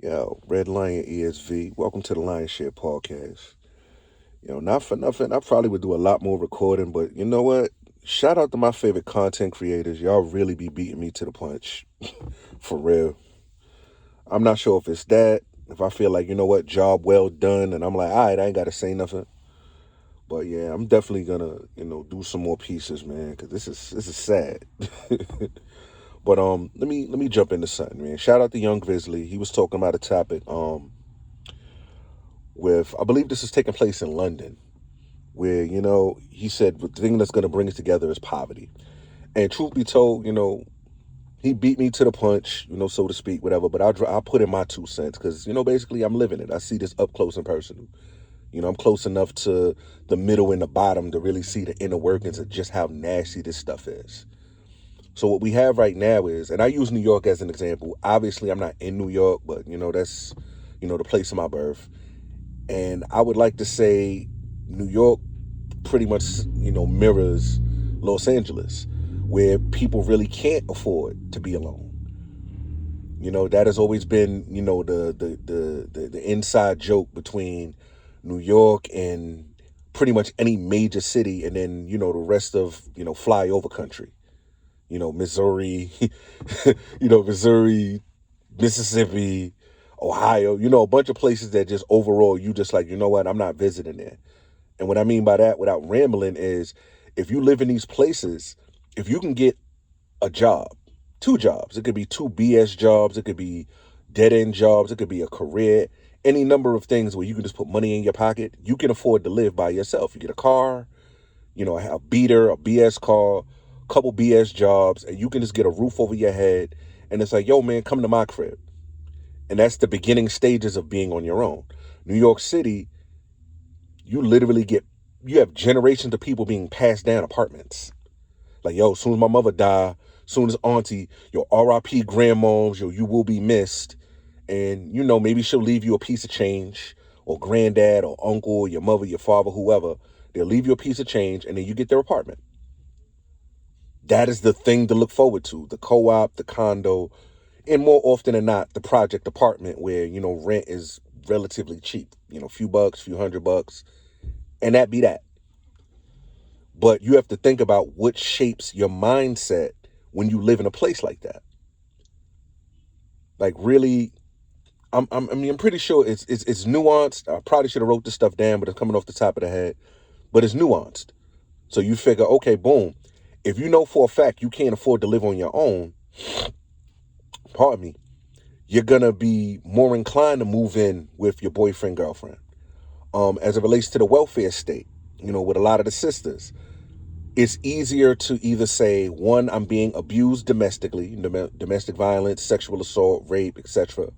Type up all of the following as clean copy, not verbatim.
Yo, Red Lion ESV. Welcome to the Lion Share Podcast. Not for nothing, I probably would do a lot more recording, but you know what? Shout out to my favorite content creators. Y'all really be beating me to the punch. For real. I'm not sure if it's that, if I feel like, you know what, job well done, and I'm like, all right, I ain't got to say nothing. But yeah, I'm definitely gonna, do some more pieces, man, because this is sad. But let me jump into something, man. Shout out to Young Grizzly. He was talking about a topic with, I believe this is taking place in London, where, he said the thing that's going to bring us together is poverty. And truth be told, he beat me to the punch, so to speak, whatever. But I'll put in my 2 cents because, basically I'm living it. I see this up close and personal. I'm close enough to the middle and the bottom to really see the inner workings of just how nasty this stuff is. So what we have right now is, and I use New York as an example. Obviously, I'm not in New York, but, that's, the place of my birth. And I would like to say New York pretty much, mirrors Los Angeles, where people really can't afford to be alone. That has always been, the inside joke between New York and pretty much any major city, and then, the rest of, flyover country. Missouri, Missouri, Mississippi, Ohio, a bunch of places that just overall you just like, you know what, I'm not visiting there. And what I mean by that, without rambling, is if you live in these places, if you can get a job, 2 jobs, it could be 2 BS jobs, it could be dead end jobs, it could be a career, any number of things where you can just put money in your pocket, you can afford to live by yourself. You get a car, a beater, a BS car, couple BS jobs, and you can just get a roof over your head. And it's like, yo, man, come to my crib. And that's the beginning stages of being on your own. New York City, you have generations of people being passed down apartments. Like, yo, as soon as my mother die, soon as auntie, your RIP grandmoms, you will be missed. And, maybe she'll leave you a piece of change, or granddad or uncle, or your mother, your father, whoever. They'll leave you a piece of change, and then you get their apartment. That is the thing to look forward to. The co-op, the condo, and more often than not, the project apartment where, rent is relatively cheap. Few bucks, few $100, and that be that. But you have to think about what shapes your mindset when you live in a place like that. Like, really, I'm pretty sure it's nuanced. I probably should have wrote this stuff down, but it's coming off the top of the head. But it's nuanced. So you figure, okay, boom. If you know for a fact you can't afford to live on your own, pardon me, you're gonna be more inclined to move in with your boyfriend, girlfriend. As it relates to the welfare state, with a lot of the sisters, it's easier to either say, one, I'm being abused domestically, domestic violence, sexual assault, rape, etc.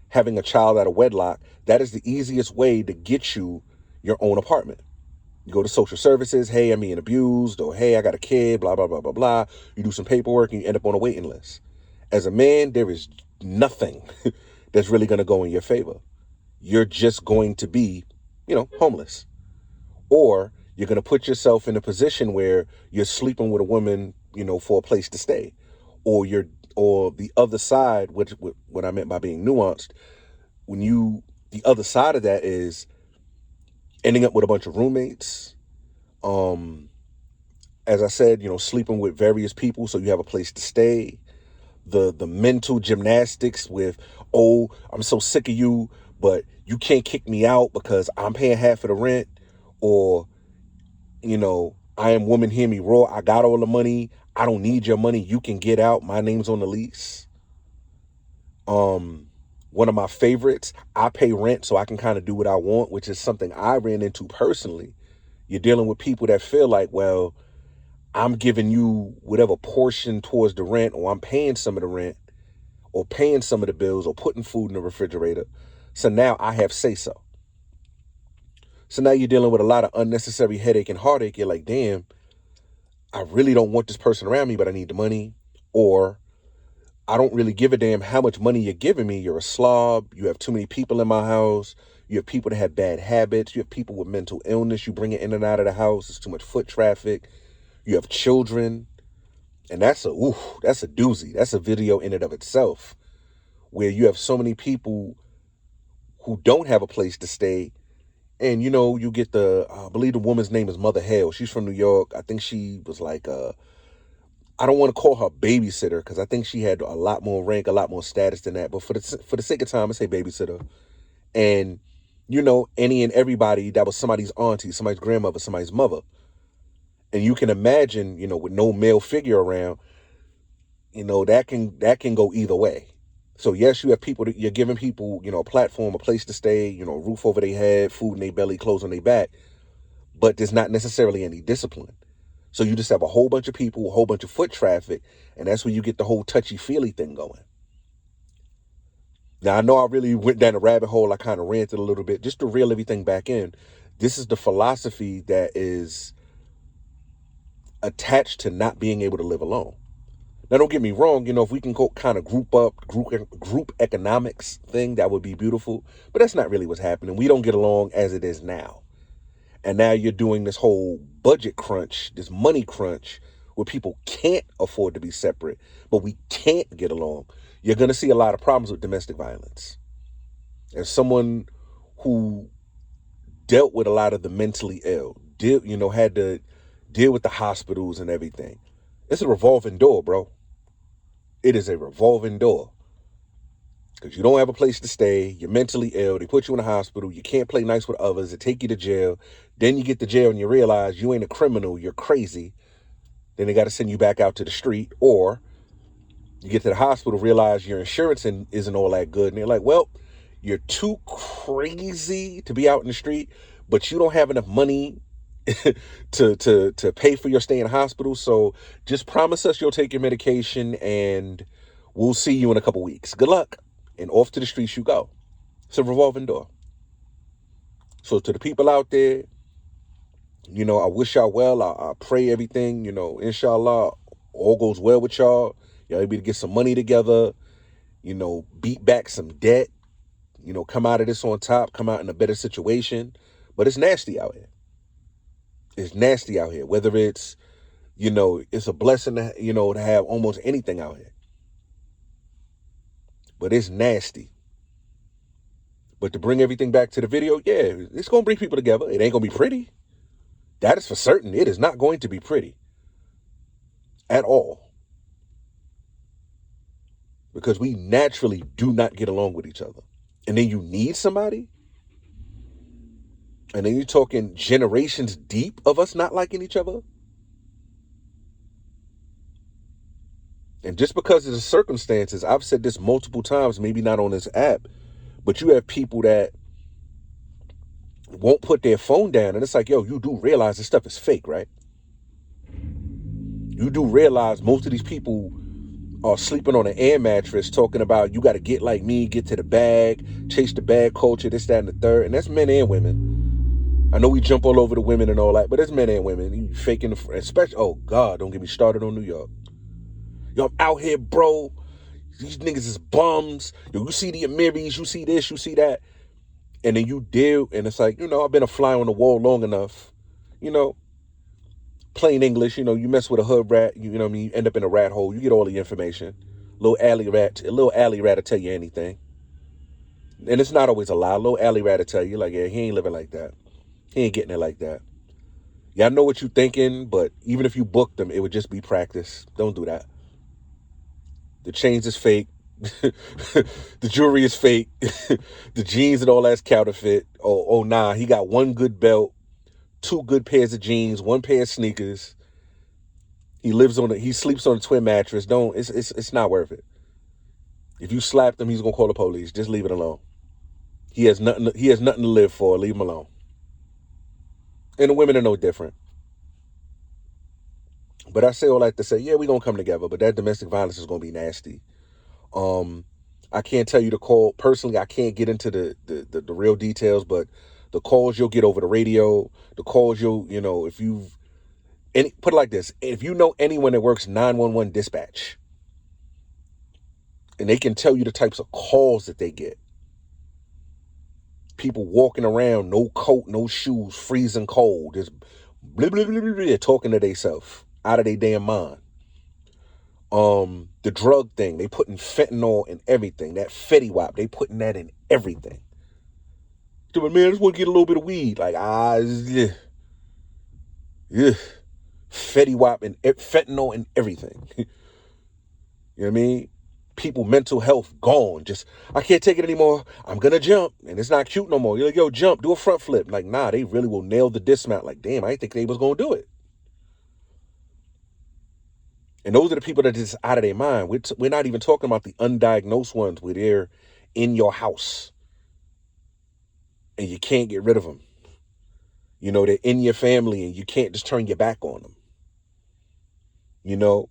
Having a child out of wedlock, that is the easiest way to get you your own apartment. You go to social services, hey, I'm being abused, or hey, I got a kid, blah, blah, blah, blah, blah. You do some paperwork and you end up on a waiting list. As a man, there is nothing that's really going to go in your favor. You're just going to be, homeless. Or you're going to put yourself in a position where you're sleeping with a woman, for a place to stay. Or the other side, which what I meant by being nuanced, the other side of that is ending up with a bunch of roommates. As I said, sleeping with various people so you have a place to stay. The mental gymnastics with, oh, I'm so sick of you, but you can't kick me out because I'm paying half of the rent. Or, I am woman, hear me roar. I got all the money. I don't need your money. You can get out. My name's on the lease. One of my favorites, I pay rent so I can kind of do what I want, which is something I ran into personally. You're dealing with people that feel like, well, I'm giving you whatever portion towards the rent, or I'm paying some of the rent, or paying some of the bills, or putting food in the refrigerator. So now I have say so. So now you're dealing with a lot of unnecessary headache and heartache. You're like, damn, I really don't want this person around me, but I need the money. Or I don't really give a damn how much money you're giving me. You're a slob. You have too many people in my house. You have people that have bad habits. You have people with mental illness. You bring it in and out of the house. There's too much foot traffic. You have children. And that's a doozy. That's a video in and of itself, where you have so many people who don't have a place to stay. And, you get I believe the woman's name is Mother Hale. She's from New York. I think she was like, I don't want to call her babysitter because I think she had a lot more rank, a lot more status than that. But for the sake of time, I say babysitter. And, any and everybody that was somebody's auntie, somebody's grandmother, somebody's mother. And you can imagine, with no male figure around, that can go either way. So yes, you have people you're giving people, a platform, a place to stay, a roof over their head, food in their belly, clothes on their back, but there's not necessarily any discipline. So you just have a whole bunch of people, a whole bunch of foot traffic, and that's where you get the whole touchy-feely thing going. Now, I know I really went down a rabbit hole. I kind of ranted a little bit. Just to reel everything back in, this is the philosophy that is attached to not being able to live alone. Now, don't get me wrong, if we can go kind of group economics thing, that would be beautiful. But that's not really what's happening. We don't get along as it is now. And now you're doing this whole budget crunch, this money crunch, where people can't afford to be separate, but we can't get along. You're going to see a lot of problems with domestic violence. As someone who dealt with a lot of the mentally ill, had to deal with the hospitals and everything, it's a revolving door, bro. It is a revolving door. Because you don't have a place to stay, you're mentally ill, they put you in a hospital, you can't play nice with others, they take you to jail, then you get to jail and you realize you ain't a criminal, you're crazy, then they got to send you back out to the street, or you get to the hospital, realize your insurance isn't all that good, and they're like, well, you're too crazy to be out in the street, but you don't have enough money to pay for your stay in the hospital, so just promise us you'll take your medication and we'll see you in a couple weeks. Good luck. And off to the streets you go. It's a revolving door. So to the people out there, I wish y'all well. I pray everything, inshallah, all goes well with y'all. Y'all able to get some money together, beat back some debt, come out of this on top, come out in a better situation. But it's nasty out here. It's nasty out here. Whether it's, it's a blessing to, to have almost anything out here. But it's nasty. But to bring everything back to the video, yeah, it's going to bring people together. It ain't going to be pretty. That is for certain. It is not going to be pretty. At all. Because we naturally do not get along with each other. And then you need somebody. And then you're talking generations deep of us not liking each other. And just because of the circumstances, I've said this multiple times, maybe not on this app, but you have people that won't put their phone down. And it's like, yo, you do realize this stuff is fake, right? You do realize most of these people are sleeping on an air mattress talking about you got to get like me, get to the bag, chase the bag culture, this, that, and the third. And that's men and women. I know we jump all over the women and all that, but it's men and women. You faking, especially, oh God, don't get me started on New York. Yo, I'm out here, bro. These niggas is bums. Yo, you see the Amiris, you see this, you see that. And then you deal, and it's like, I've been a fly on the wall long enough. Plain English, you mess with a hood rat, you know what I mean? You end up in a rat hole. You get all the information. A little alley rat will tell you anything. And it's not always a lie. A little alley rat will tell you, like, yeah, he ain't living like that. He ain't getting it like that. Yeah, I know what you're thinking, but even if you booked them, it would just be practice. Don't do that. The chains is fake. The jewelry is fake. The jeans and all that's counterfeit. Oh, nah, he got one good belt, 2 good pairs of jeans, 1 pair of sneakers. He sleeps on a twin mattress. It's not worth it. If you slapped him, he's gonna call the police. Just leave it alone. He has nothing to live for. Leave him alone. And the women are no different. But I say all that to say, yeah, we're gonna come together, but that domestic violence is gonna be nasty. I can't tell you the call personally. I can't get into the real details, but the calls you'll get over the radio, the calls if you've put it like this, if you know anyone that works 911 dispatch, and they can tell you the types of calls that they get. People walking around, no coat, no shoes, freezing cold, just blah, blah, blah, blah, blah, talking to themselves out of their damn mind. The drug thing, they putting fentanyl in everything. That Fetty Wap, they putting that in everything. Man, I just want to get a little bit of weed. Like, yeah. Fetty Wap and fentanyl and everything. You know what I mean? People mental health gone. Just, I can't take it anymore. I'm gonna jump, and it's not cute no more. You're like, yo, jump, do a front flip. Like, nah, they really will nail the dismount. Like, damn, I didn't think they was gonna do it. And those are the people that are just out of their mind. We're not even talking about the undiagnosed ones where they're in your house and you can't get rid of them. You know, they're in your family and you can't just turn your back on them. You know,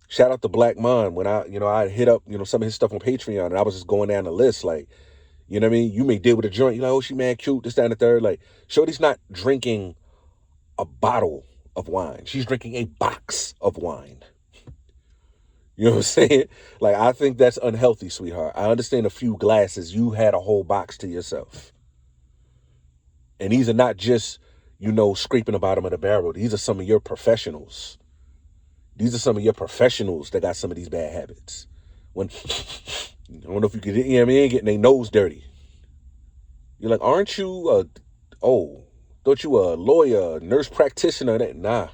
shout out to Black Mon when I hit up, some of his stuff on Patreon, and I was just going down the list. Like, you know what I mean? You may deal with a joint. You're like, oh, she mad cute, this, that, and the third. Like, Shorty's not drinking a bottle of wine. She's drinking a box of wine. You know what I'm saying? Like, I think that's unhealthy, sweetheart. I understand a few glasses. You had a whole box to yourself. And these are not just, scraping the bottom of the barrel. These are some of your professionals. These are some of your professionals that got some of these bad habits. When, I don't know if you could, getting their nose dirty. You're like, aren't you don't you a lawyer, nurse practitioner? Nah.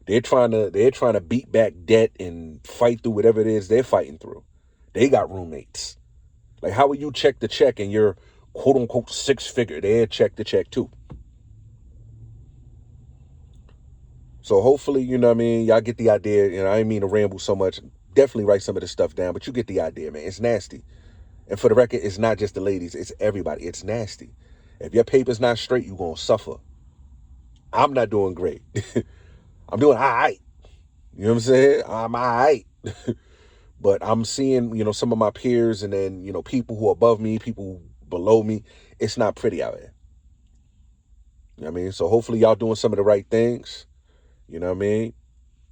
They're trying to beat back debt and fight through whatever it is they're fighting through. They got roommates. Like, how will you check the check and you're quote unquote 6-figure? They check the check too. So hopefully, y'all get the idea. I didn't mean to ramble so much. Definitely write some of this stuff down, but you get the idea, man. It's nasty. And for the record, it's not just the ladies, it's everybody. It's nasty. If your paper's not straight, you're gonna suffer. I'm not doing great. I'm doing all right. You know what I'm saying? I'm all right. But I'm seeing, some of my peers and then, people who are above me, people below me. It's not pretty out here. You know what I mean? So hopefully y'all doing some of the right things. You know what I mean?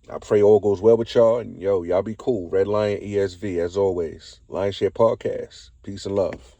I pray all goes well with y'all. And, y'all be cool. Red Lion ESV, as always. Lion Share Podcast. Peace and love.